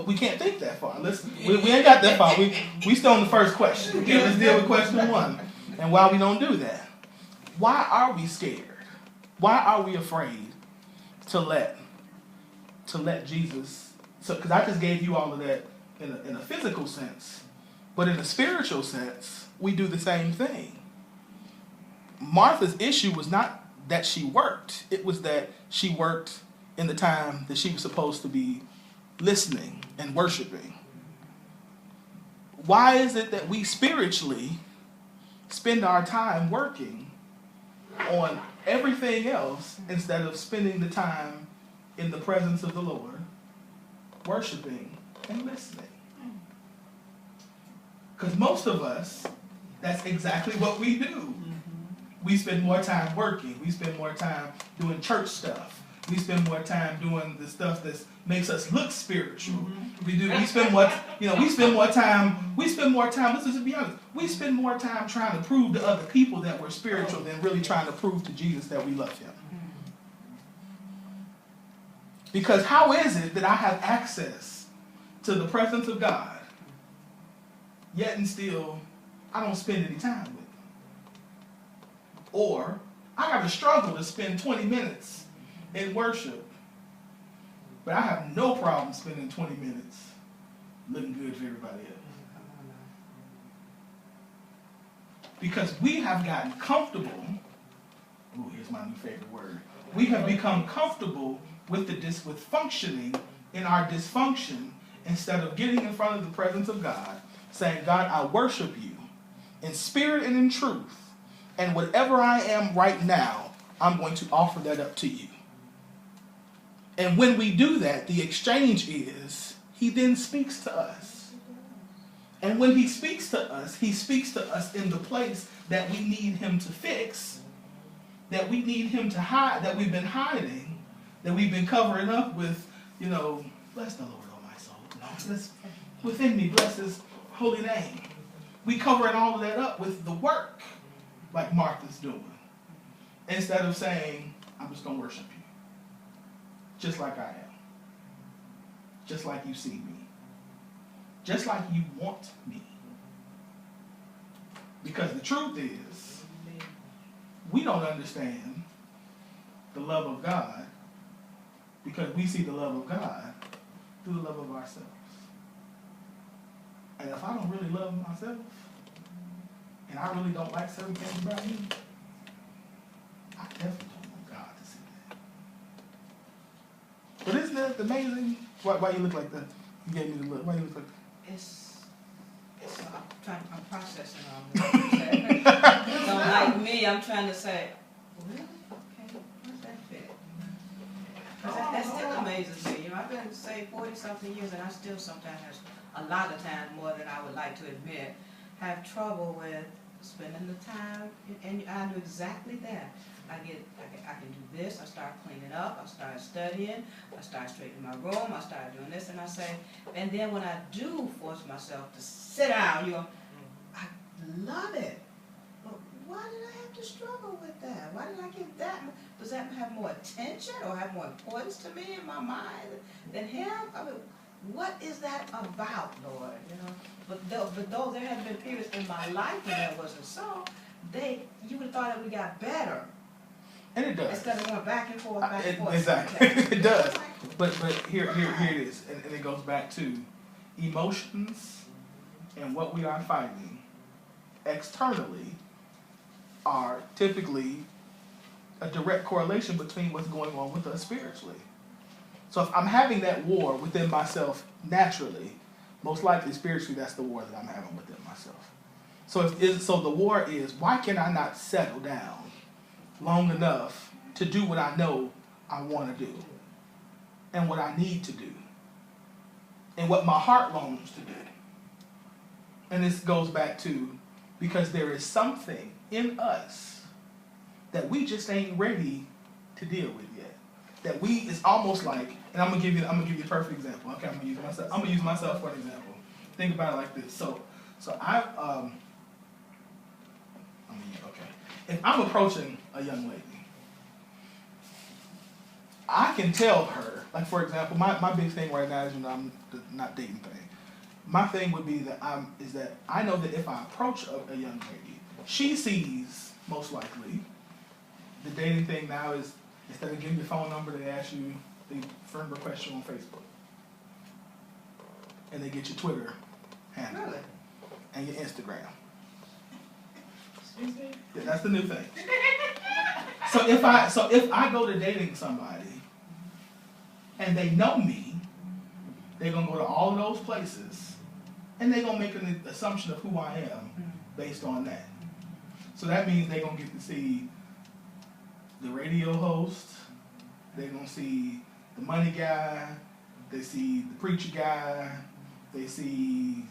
we can't think that far. We ain't got that far. We still on the first question. Okay, let's deal with question 1. And why we don't do that? Why are we scared? Why are we afraid to let Jesus? So, because I just gave you all of that in a physical sense, but in a spiritual sense, we do the same thing. Martha's issue was not that she worked; it was that she worked in the time that she was supposed to be listening and worshiping. Why is it that we spiritually spend our time working on everything else instead of spending the time in the presence of the Lord, worshiping and listening? Because most of us, that's exactly what we do. We spend more time working. We spend more time doing church stuff. We spend more time doing the stuff that makes us look spiritual. We spend more time. Let's just be honest. We spend more time trying to prove to other people that we're spiritual than really trying to prove to Jesus that we love him. Because how is it that I have access to the presence of God, yet and still I don't spend any time with him? Or I got to struggle to spend 20 minutes in worship, but I have no problem spending 20 minutes looking good for everybody else. Because we have gotten comfortable. Ooh, here's my new favorite word. We have become comfortable with functioning in our dysfunction instead of getting in front of the presence of God, saying, God, I worship you in spirit and in truth, and whatever I am right now, I'm going to offer that up to you. And when we do that, the exchange is, he then speaks to us. And when he speaks to us in the place that we need him to fix, that we need him to hide, that we've been hiding, that we've been covering up with, bless the Lord, oh my soul. No, within me, bless his holy name. We covering all of that up with the work, like Martha's doing, instead of saying, I'm just going to worship you, just like I am, just like you see me, just like you want me. Because the truth is, we don't understand the love of God because we see the love of God through the love of ourselves. And if I don't really love myself, and I really don't like certain things about me, I definitely don't want God to see that. But isn't that amazing? Why you look like that? You gave me the look. Why you look like that? I'm processing all this. Don't like me, I'm trying to say, really? Okay, where's that fit? That still amazes me. I've been saved 40-something years, and I still sometimes have a lot of time, more than I would like to admit, have trouble with spending the time, and I do exactly that. I can do this, I start cleaning up, I start studying, I start straightening my room, I start doing this, and I say, and then when I do force myself to sit down, I love it. But why did I have to struggle with that? Why did I give that? Does that have more attention or have more importance to me in my mind than him? I mean, what is that about, Lord? But though there have been periods in my life when that wasn't so, you would have thought it would have got better. And it does. Instead of going back and forth, back and forth. Exactly. It does. But here it is. And it goes back to emotions and what we are fighting externally are typically a direct correlation between what's going on with us spiritually. So if I'm having that war within myself naturally, most likely spiritually that's the war that I'm having within myself. So the war is, why can I not settle down long enough to do what I know I want to do and what I need to do and what my heart longs to do? And this goes back to, because there is something in us that we just ain't ready to deal with yet. That it's almost like, and I'm gonna give you a perfect example. Okay, I'm gonna use myself for an example. Think about it like this. So if I'm approaching a young lady I can tell her, like for example, my big thing right now is, I'm not dating thing. My thing would be that I know that if I approach a young lady, she sees most likely the dating thing now is instead of giving your phone number, they ask you, they friend request you on Facebook, and they get your Twitter handle and your Instagram. Yeah, that's the new thing. So if I go to dating somebody and they know me, they're gonna go to all of those places and they're gonna make an assumption of who I am based on that. So that means they're gonna get to see the radio host, they're gonna see the money guy, they see the preacher guy, they see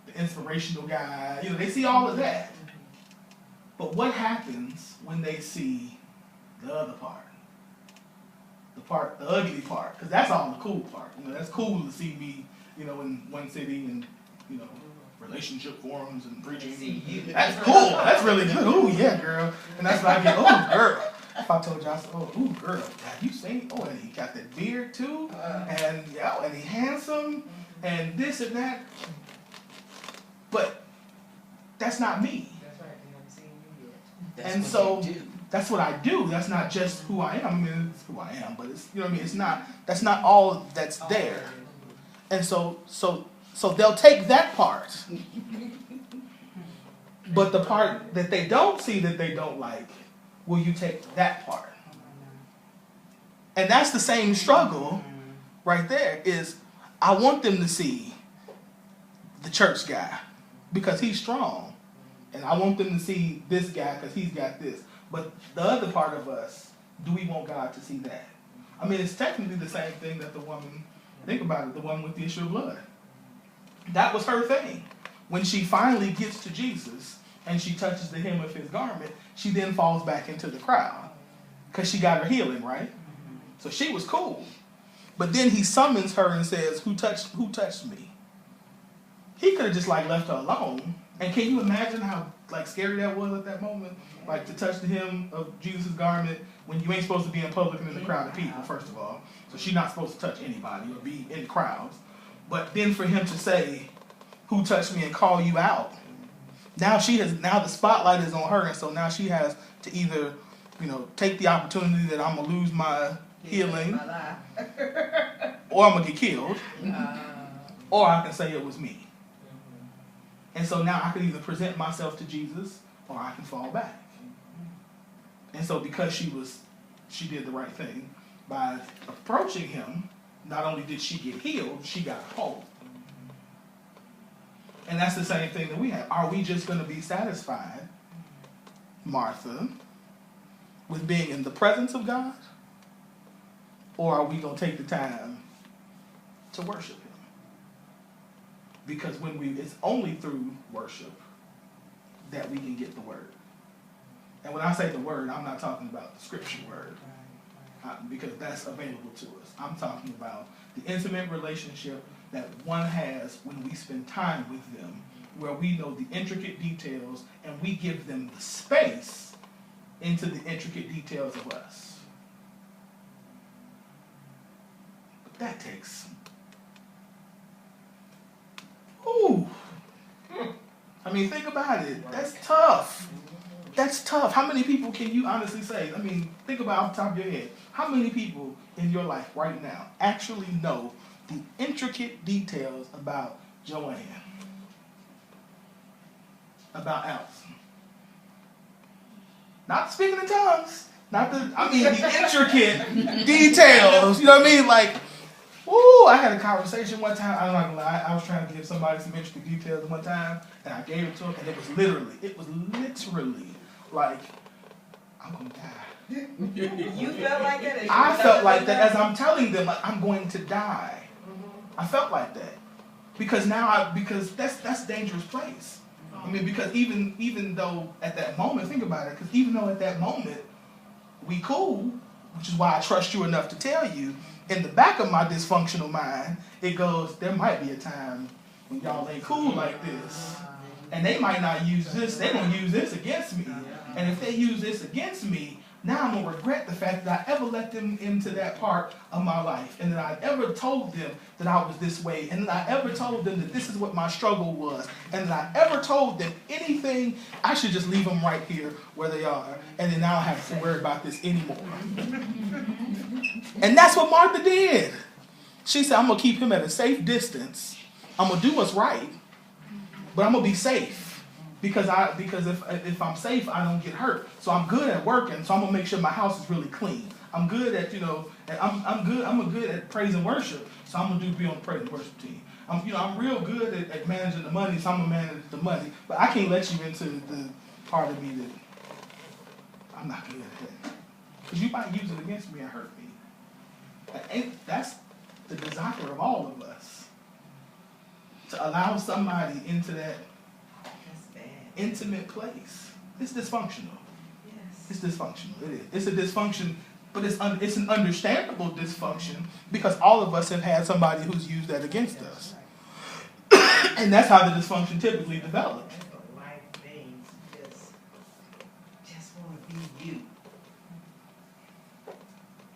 the inspirational guy, they see all of that. But what happens when they see the other part? The ugly part, because that's all the cool part. That's cool to see me, in one city and, relationship forums and preaching. That's cool. That's really good. Ooh, yeah, girl. And that's when I get, oh, girl. If I told you, I said, oh, ooh, girl, have you seen? Oh, and he got that beard too, and he handsome, and this and that. But that's not me. And so that's what I do. That's not just who I am. I mean, it's who I am, but it's it's not. That's not all that's there. And so they'll take that part, but the part that they don't see that they don't like, will you take that part? And that's the same struggle, right there. Is I want them to see the church guy because he's strong. And I want them to see this guy because he's got this. But the other part of us, do we want God to see that? I mean, it's technically the same thing that the woman, think about it, the one with the issue of blood. That was her thing. When she finally gets to Jesus and she touches the hem of his garment, she then falls back into the crowd because she got her healing, right? So she was cool. But then he summons her and says, who touched me? He could have just left her alone. And can you imagine how scary that was at that moment? To touch the hem of Jesus' garment when you ain't supposed to be in public and in a crowd of people, first of all. So she's not supposed to touch anybody or be in crowds. But then for him to say, who touched me, and call you out. Now the spotlight is on her, and so now she has to either, take the opportunity that I'm gonna lose my healing, or I'm gonna get killed, or I can say it was me. And so now I can either present myself to Jesus or I can fall back. And so because she did the right thing by approaching him, not only did she get healed, she got whole. And that's the same thing that we have. Are we just going to be satisfied, Martha, with being in the presence of God? Or are we going to take the time to worship him? Because it's only through worship that we can get the word. And when I say the word, I'm not talking about the scripture word, because that's available to us. I'm talking about the intimate relationship that one has when we spend time with them, where we know the intricate details and we give them the space into the intricate details of us. But that takes I mean, think about it. That's tough. That's tough. How many people can you honestly say? I mean, think about off the top of your head. How many people in your life right now actually know the intricate details about Joanne? About Allison? Not speaking in tongues. The intricate details. You know what I mean? I had a conversation one time. I'm not gonna lie. I was trying to give somebody some interesting details one time, and I gave it to him, and it was literally I'm gonna die. You felt like that? I felt like that as I'm telling them, I'm going to die. I felt like that because that's a dangerous place. I mean, because even though at that moment, think about it, because even though at that moment we cool, which is why I trust you enough to tell you. In the back of my dysfunctional mind, it goes, there might be a time when y'all ain't cool like this. And they might not use this. They're going to use this against me. And if they use this against me, now I'm gonna regret the fact that I ever let them into that part of my life, and that I ever told them that I was this way, and that I ever told them that this is what my struggle was, and that I ever told them anything. I should just leave them right here where they are, and then I don't have to worry about this anymore. And that's what Martha did. She said, I'm gonna keep him at a safe distance. I'm gonna do what's right, but I'm gonna be safe. Because if I'm safe, I don't get hurt. So I'm good at working. So I'm gonna make sure my house is really clean. I'm good at I'm good at praise and worship. So I'm gonna be on the praise and worship team. I'm real good at managing the money. So I'm gonna manage the money. But I can't let you into the part of me that I'm not good at that. Because you might use it against me and hurt me. That's the desire of all of us. To allow somebody into that intimate place. It's dysfunctional. Yes. It's dysfunctional. It is. It's a dysfunction, but it's an understandable dysfunction because all of us have had somebody who's used that against us. And that's how the dysfunction typically develops. Life things just want to be you.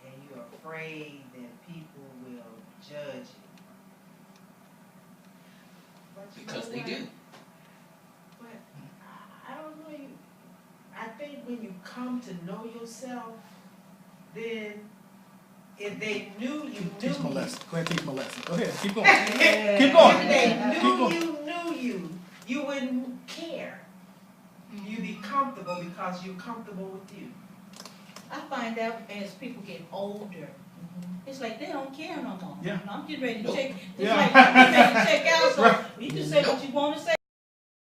And you're afraid that people will judge you. But you Because know they what? do. I don't know you. I think when you come to know yourself, then if they knew you Teach my knew lesson. Go ahead, teach my lesson. Go ahead, keep going. Yeah. Keep going. if they Keep knew going. you wouldn't care. You'd be comfortable because you're comfortable with you. I find out as people get older, it's like they don't care no more. Yeah. I'm getting ready to check. It's Yeah. like I'm getting ready to check out, so Right. you can say what you want to say.